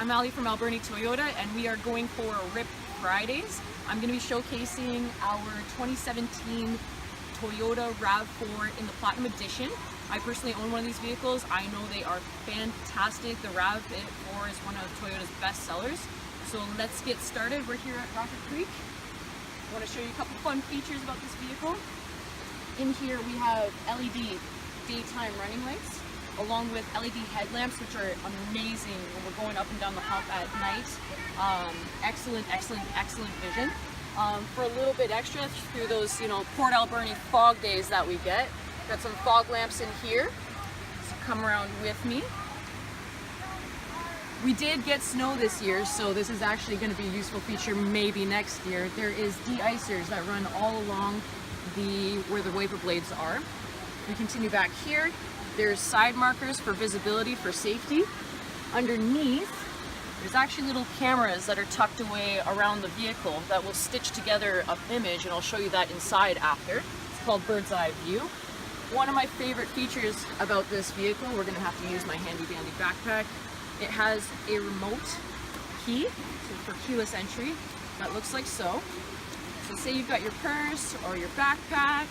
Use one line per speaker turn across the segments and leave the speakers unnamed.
I'm Ally from Alberni Toyota, and we are going for RIP Fridays. I'm going to be showcasing our 2017 Toyota RAV4 in the Platinum Edition. I personally own one of these vehicles. I know they are fantastic. The RAV4 is one of Toyota's best sellers. So let's get started. We're here at Rocket Creek. I want to show you a couple fun features about this vehicle. In here we have LED daytime running lights, along with LED headlamps, which are amazing when we're going up and down the hump at night. Excellent vision. For a little bit extra through those, Port Alberni fog days that we get. Got some fog lamps in here. So come around with me. We did get snow this year, so this is actually going to be a useful feature maybe next year. There is de-icers that run all along where the wiper blades are. We continue back here. There's side markers for visibility, for safety. Underneath, there's actually little cameras that are tucked away around the vehicle that will stitch together an image, and I'll show you that inside after. It's called Bird's Eye View. One of my favorite features about this vehicle, we're going to have to use my handy dandy backpack. It has a remote key, so for keyless entry, that looks like so. So say you've got your purse or your backpack,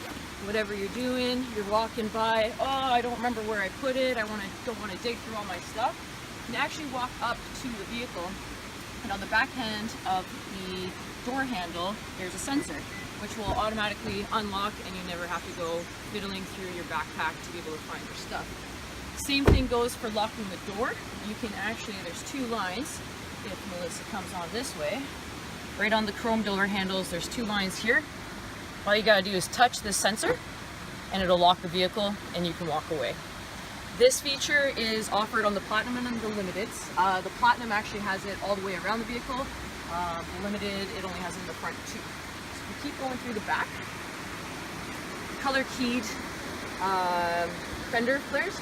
whatever you're doing, you're walking by, oh, I don't remember where I put it, don't want to dig through all my stuff. You can actually walk up to the vehicle, and on the back end of the door handle, there's a sensor, which will automatically unlock, and you never have to go fiddling through your backpack to be able to find your stuff. Same thing goes for locking the door. You can actually, there's two lines, if Melissa comes on this way. Right on the chrome door handles, there's two lines here. All you gotta do is touch this sensor and it'll lock the vehicle and you can walk away. This feature is offered on the Platinum and the Limiteds. The Platinum actually has it all the way around the vehicle. The Limited, it only has it in the front too. So we keep going through the back. Color keyed fender flares.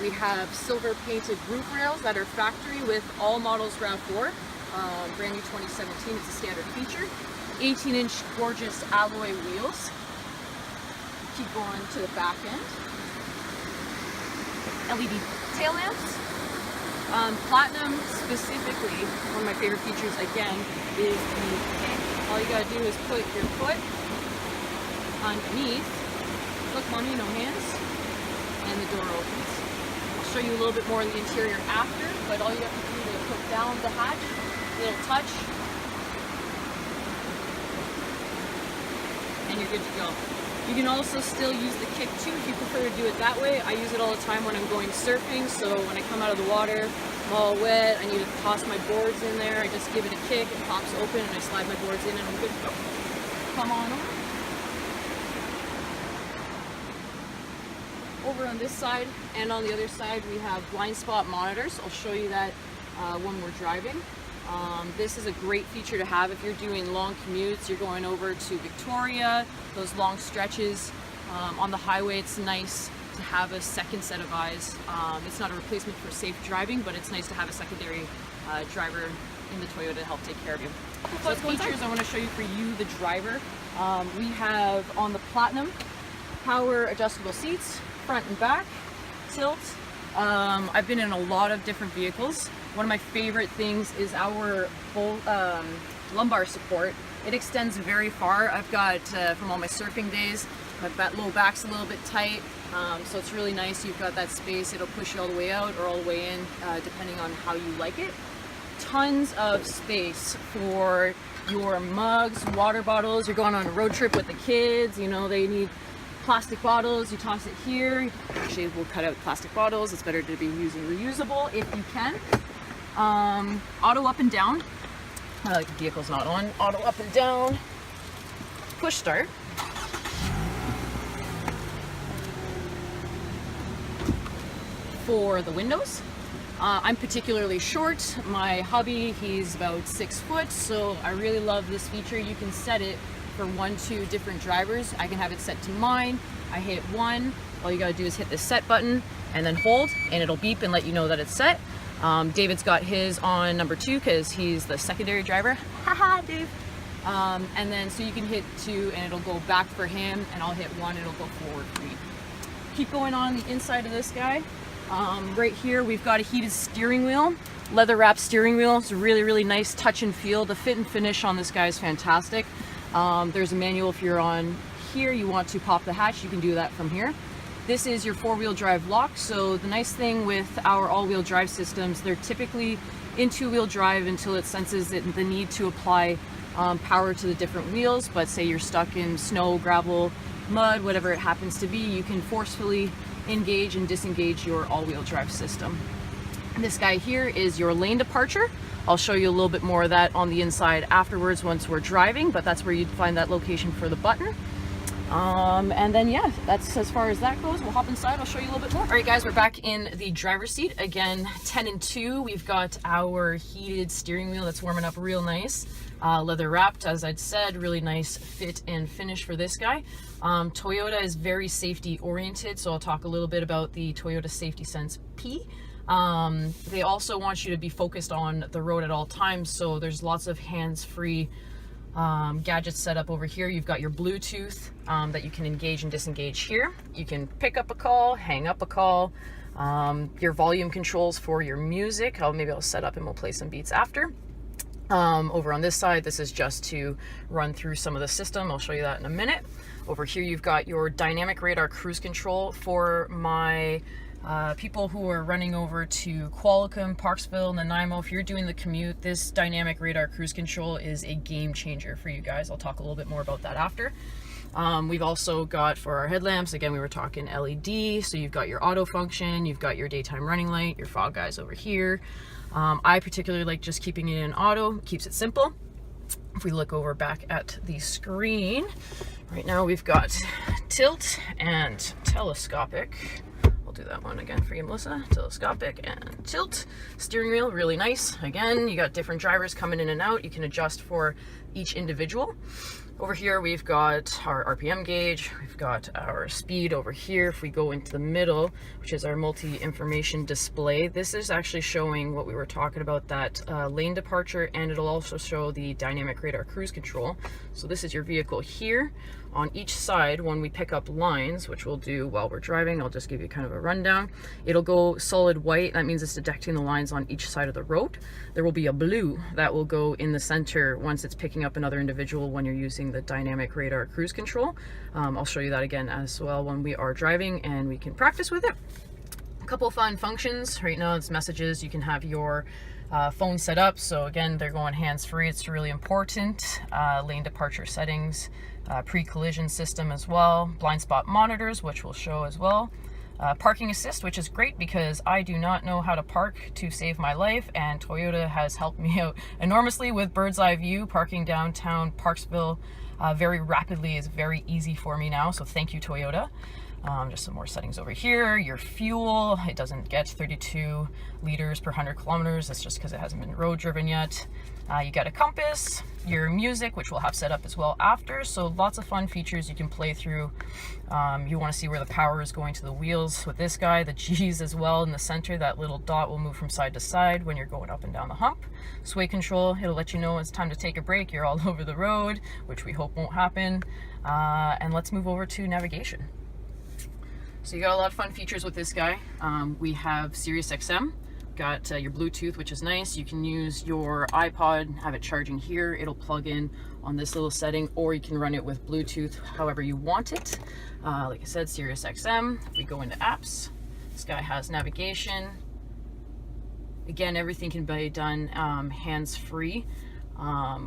We have silver painted roof rails that are factory with all models RAV4. Brand new 2017, it's a standard feature. 18-inch gorgeous alloy wheels. Keep going to the back end. LED tail lamps. Platinum specifically, one of my favorite features again, is the kick. All you gotta do is put your foot underneath. Look, mommy, no hands. And the door opens. I'll show you a little bit more of the interior after, but all you have to do is put down the hatch, little touch, and you're good to go. You can also still use the kick too if you prefer to do it that way. I use it all the time when I'm going surfing, so when I come out of the water, I'm all wet, I need to toss my boards in there, I just give it a kick, it pops open, and I slide my boards in and I'm good to go. Come on over. Over on this side and on the other side we have blind spot monitors. I'll show you that when we're driving. This is a great feature to have if you're doing long commutes, you're going over to Victoria, those long stretches on the highway. It's nice to have a second set of eyes. It's not a replacement for safe driving, but it's nice to have a secondary driver in the Toyota to help take care of you. So the features I want to show you for you, the driver. We have on the Platinum power adjustable seats, front and back, tilt. I've been in a lot of different vehicles. One of my favorite things is our full lumbar support. It extends very far. I've got, from all my surfing days, my low back's a little bit tight, so it's really nice. You've got that space. It'll push you all the way out or all the way in, depending on how you like it. Tons of space for your mugs, water bottles. You're going on a road trip with the kids, they need plastic bottles, you toss it here. Actually, we'll cut out plastic bottles. It's better to be using reusable if you can. Auto up and down. The vehicle's not on. Auto up and down. Push start. For the windows, I'm particularly short. My hubby, he's about 6 foot, so I really love this feature. You can set it for 1-2 different drivers. I can have it set to mine. I hit 1. All you gotta do is hit the set button and then hold, and it'll beep and let you know that it's set. David's got his on number 2 because he's the secondary driver. Haha, Dave. And then so you can hit 2 and it'll go back for him, and I'll hit 1 and it'll go forward for me. Keep going on the inside of this guy. Right here we've got a heated steering wheel, leather wrapped steering wheel. It's a really, really nice touch and feel. The fit and finish on this guy is fantastic. There's a manual if you're on here, you want to pop the hatch, you can do that from here. This is your four-wheel drive lock. So the nice thing with our all-wheel drive systems, they're typically in two-wheel drive until it senses the need to apply power to the different wheels. But say you're stuck in snow, gravel, mud, whatever it happens to be, you can forcefully engage and disengage your all-wheel drive system. And this guy here is your lane departure. I'll show you a little bit more of that on the inside afterwards once we're driving, but that's where you'd find that location for the button. And then yeah, that's as far as that goes. We'll hop inside, I'll show you a little bit more. All right guys, we're back in the driver's seat. Again, 10 and 2, we've got our heated steering wheel that's warming up real nice. Leather wrapped, as I'd said, really nice fit and finish for this guy. Toyota is very safety oriented, so I'll talk a little bit about the Toyota Safety Sense P. They also want you to be focused on the road at all times, so there's lots of hands-free gadgets set up over here. You've got your Bluetooth that you can engage and disengage here. You can pick up a call, hang up a call, your volume controls for your music. Maybe I'll set up and we'll play some beats after. Over on this side, this is just to run through some of the system. I'll show you that in a minute. Over here, you've got your dynamic radar cruise control for my people who are running over to Qualicum, Parksville, Nanaimo. If you're doing the commute, this dynamic radar cruise control is a game changer for you guys. I'll talk a little bit more about that after. We've also got for our headlamps, again, we were talking LED, so you've got your auto function, you've got your daytime running light, your fog guys over here. I particularly like just keeping it in auto, keeps it simple. If we look over back at the screen, right now we've got tilt and telescopic. I'll do that one again for you, Melissa. Telescopic and tilt. Steering wheel, really nice. Again, you got different drivers coming in and out. You can adjust for each individual. Over here, we've got our RPM gauge. We've got our speed over here. If we go into the middle, which is our multi-information display, this is actually showing what we were talking about, that lane departure, and it'll also show the dynamic radar cruise control. So this is your vehicle here. On each side, when we pick up lines, which we'll do while we're driving, I'll just give you kind of a rundown. It'll go solid white. That means it's detecting the lines on each side of the road. There will be a blue that will go in the center once it's picking up another individual when you're using the dynamic radar cruise control. I'll show you that again as well when we are driving and we can practice with it. A couple fun functions. Right now it's messages. You can have your phone set up. So again, they're going hands-free. It's really important. Lane departure settings, pre-collision system as well, blind spot monitors, which we'll show as well. Parking assist, which is great because I do not know how to park to save my life, and Toyota has helped me out enormously with bird's eye view. Parking downtown Parksville very rapidly is very easy for me now, so thank you, Toyota. Just some more settings over here. Your fuel, it doesn't get 32 liters per 100 kilometers. That's just because it hasn't been road driven yet. You got a compass, your music, which we'll have set up as well after. So lots of fun features you can play through. You want to see where the power is going to the wheels with this guy. The G's as well in the center. That little dot will move from side to side when you're going up and down the hump. Sway control, it'll let you know it's time to take a break. You're all over the road, which we hope won't happen. And let's move over to navigation. So you got a lot of fun features with this guy. We have Sirius XM, got your Bluetooth, which is nice. You can use your iPod, have it charging here. It'll plug in on this little setting, or you can run it with Bluetooth however you want it. Like I said, Sirius XM. If we go into apps, this guy has navigation. Again, everything can be done hands-free.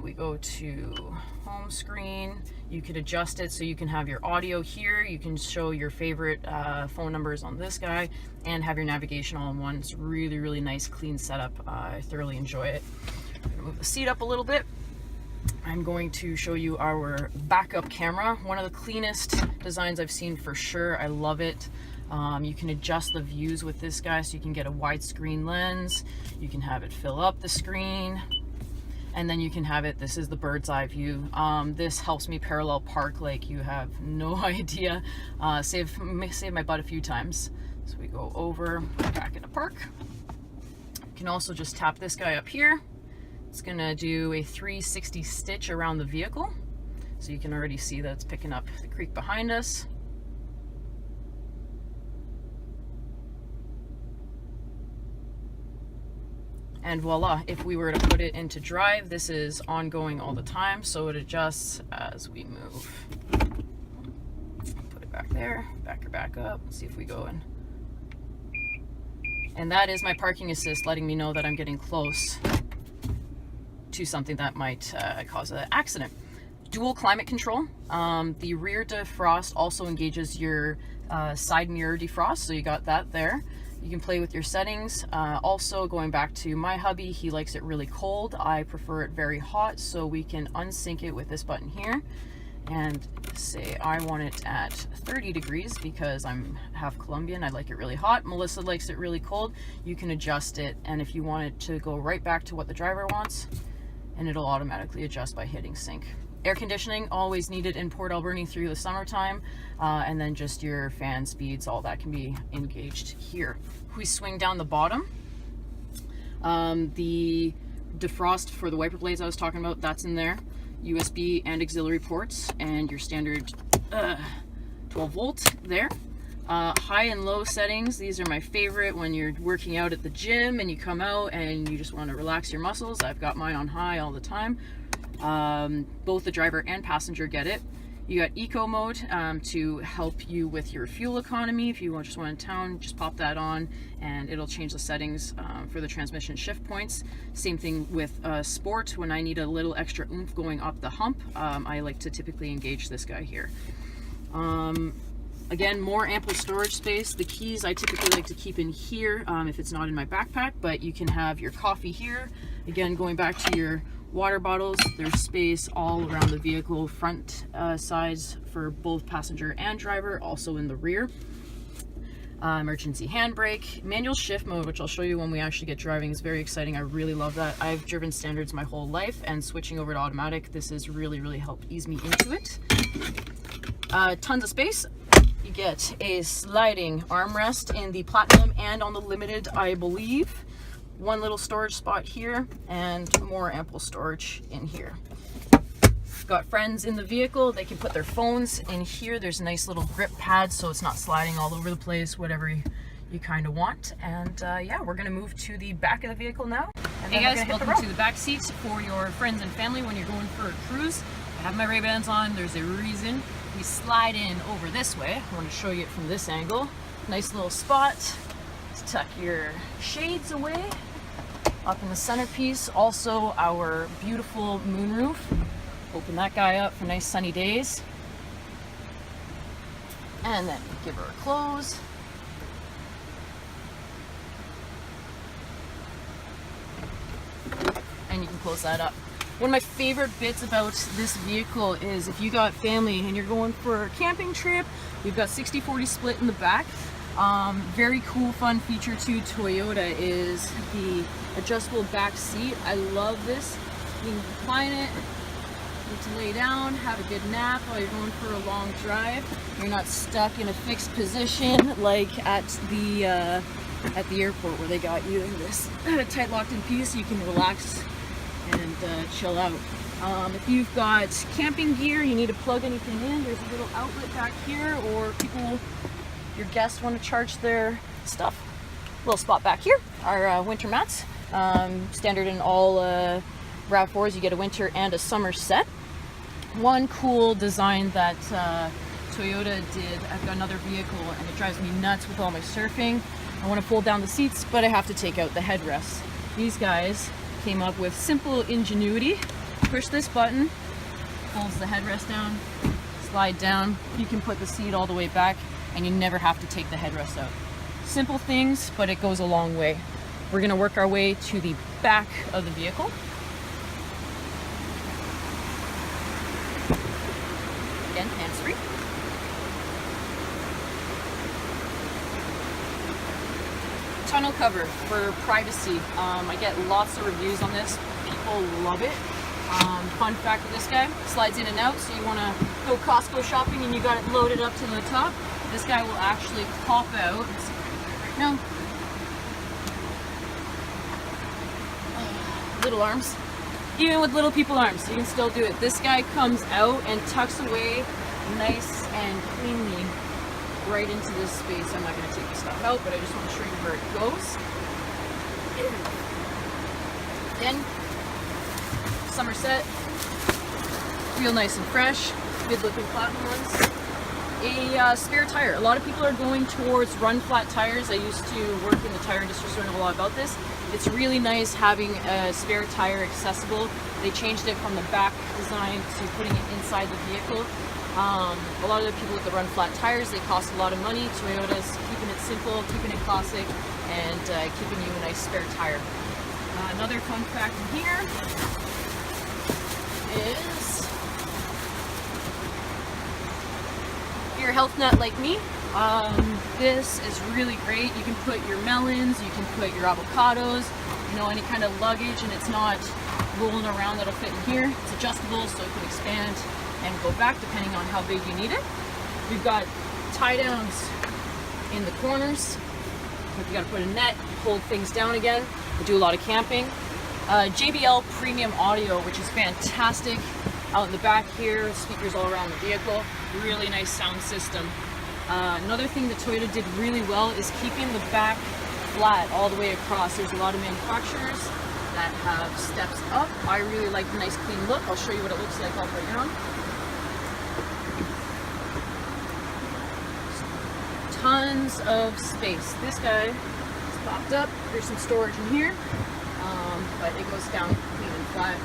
We go to home screen. You could adjust it so you can have your audio here. You can show your favorite phone numbers on this guy and have your navigation all in one. It's really, really nice, clean setup. I thoroughly enjoy it. I'm gonna move the seat up a little bit. I'm going to show you our backup camera. One of the cleanest designs I've seen for sure. I love it. You can adjust the views with this guy so you can get a widescreen lens. You can have it fill up the screen. And then you can have it, this is the bird's eye view. This helps me parallel park like you have no idea. Save my butt a few times. So we go over, back into park. You can also just tap this guy up here. It's gonna do a 360 stitch around the vehicle. So you can already see that it's picking up the creek behind us. And voila, if we were to put it into drive, this is ongoing all the time, so it adjusts as we move. Put it back there, back her back up, see if we go in. And that is my parking assist letting me know that I'm getting close to something that might cause an accident. Dual climate control. The rear defrost also engages your side mirror defrost, so you got that there. You can play with your settings. Also, going back to my hubby, he likes it really cold. I prefer it very hot, so we can unsync it with this button here. And say I want it at 30 degrees because I'm half Colombian. I like it really hot. Melissa likes it really cold. You can adjust it, and if you want it to go right back to what the driver wants, and it'll automatically adjust by hitting sync. Air conditioning, always needed in Port Alberni through the summertime, and then just your fan speeds, all that can be engaged here. If we swing down the bottom, the defrost for the wiper blades I was talking about, that's in there. USB and auxiliary ports, and your standard 12 volt there. High and low settings, these are my favorite when you're working out at the gym and you come out and you just want to relax your muscles. I've got mine on high all the time. Both the driver and passenger get it. You got eco mode to help you with your fuel economy. If you just want in town, just pop that on and it'll change the settings for the transmission shift points. Same thing with sport. When I need a little extra oomph going up the hump, I like to typically engage this guy here. Again, more ample storage space. The keys I typically like to keep in here if it's not in my backpack, but you can have your coffee here. Again, going back to your water bottles, there's space all around the vehicle, front sides for both passenger and driver, also in the rear. Emergency handbrake, manual shift mode, which I'll show you when we actually get driving, is very exciting. I really love that. I've driven standards my whole life, and switching over to automatic, this has really helped ease me into it. Tons of space. You get a sliding armrest in the Platinum and on the Limited, I believe. One little storage spot here and more ample storage in here. Got friends in the vehicle, they can put their phones in here. There's a nice little grip pad so it's not sliding all over the place, whatever you kind of want. And yeah, we're gonna move to the back of the vehicle now. Hey guys, welcome to the back seats for your friends and family when you're going for a cruise. I have my Ray-Bans on, there's a reason. We slide in over this way. I want to show you it from this angle. Nice little spot to tuck your shades away. Up in the centerpiece, also our beautiful moonroof. Open that guy up for nice sunny days. And then give her a close. And you can close that up. One of my favorite bits about this vehicle is if you got family and you're going for a camping trip, we've got 60-40 split in the back. Very cool, fun feature to Toyota is the adjustable back seat. I love this. You can recline it, you can lay down, have a good nap while you're going for a long drive. You're not stuck in a fixed position like at the airport where they got you in this tight locked in piece. You can relax and chill out. If you've got camping gear, you need to plug anything in, there's a little outlet back here, or your guests want to charge their stuff. Little spot back here, our winter mats. Standard in all RAV4s, you get a winter and a summer set. One cool design that Toyota did, I've got another vehicle and it drives me nuts with all my surfing. I want to fold down the seats, but I have to take out the headrests. These guys came up with simple ingenuity. Push this button, folds the headrest down, slide down. You can put the seat all the way back and you never have to take the headrest out. Simple things, but it goes a long way. We're gonna work our way to the back of the vehicle. Again, hands-free. Tonneau cover for privacy. I get lots of reviews on this. People love it. Fun fact with this guy, slides in and out, so you want to go Costco shopping and you got it loaded up to the top. This guy will actually pop out. No. Little arms. Even with little people arms, you can still do it. This guy comes out and tucks away nice and cleanly right into this space. I'm not going to take the stuff out, but I just want to show you where it goes. Again, Somerset, real nice and fresh, good looking platinum ones. A spare tire. A lot of people are going towards run flat tires. I used to work in the tire industry, so I know a lot about this. It's really nice having a spare tire accessible. They changed it from the back design to putting it inside the vehicle. A lot of the people with the run flat tires, they cost a lot of money. Toyota's keeping it simple, keeping it classic, and keeping you a nice spare tire. Another fun fact in here is, if you're a health nut like me, this is really great. You can put your melons, you can put your avocados, you know, any kind of luggage, and it's not rolling around. That'll fit in here. It's adjustable, so it can expand and go back depending on how big you need it. We've got tie downs in the corners. If you got to put a net, hold things down again. We do a lot of camping. JBL premium audio, which is fantastic. Out in the back here, speakers all around the vehicle. Really nice sound system. Another thing that Toyota did really well is keeping the back flat all the way across. There's a lot of manufacturers that have steps up. I really like the nice clean look. I'll show you what it looks like all the way down. Tons of space. This guy is popped up. There's some storage in here, but it goes down clean and flat.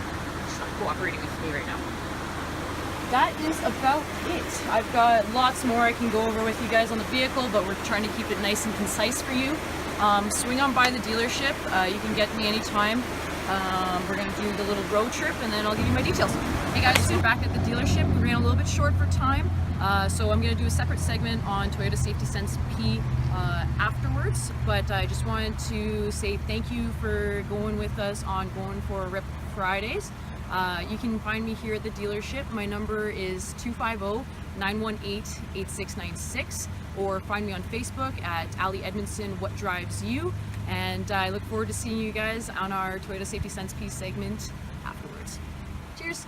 It's not cooperating with me right now. That is about it. I've got lots more I can go over with you guys on the vehicle, but we're trying to keep it nice and concise for you. Swing on by the dealership. You can get me anytime. We're going to do the little road trip, and then I'll give you my details. Hey guys, we're back at the dealership. We ran a little bit short for time, so I'm going to do a separate segment on Toyota Safety Sense P afterwards, but I just wanted to say thank you for going with us on Going for a Rip Fridays. You can find me here at the dealership. My number is 250-918-8696, or find me on Facebook at Ally Edmondson What Drives You, and I look forward to seeing you guys on our Toyota Safety Sense P segment afterwards. Cheers!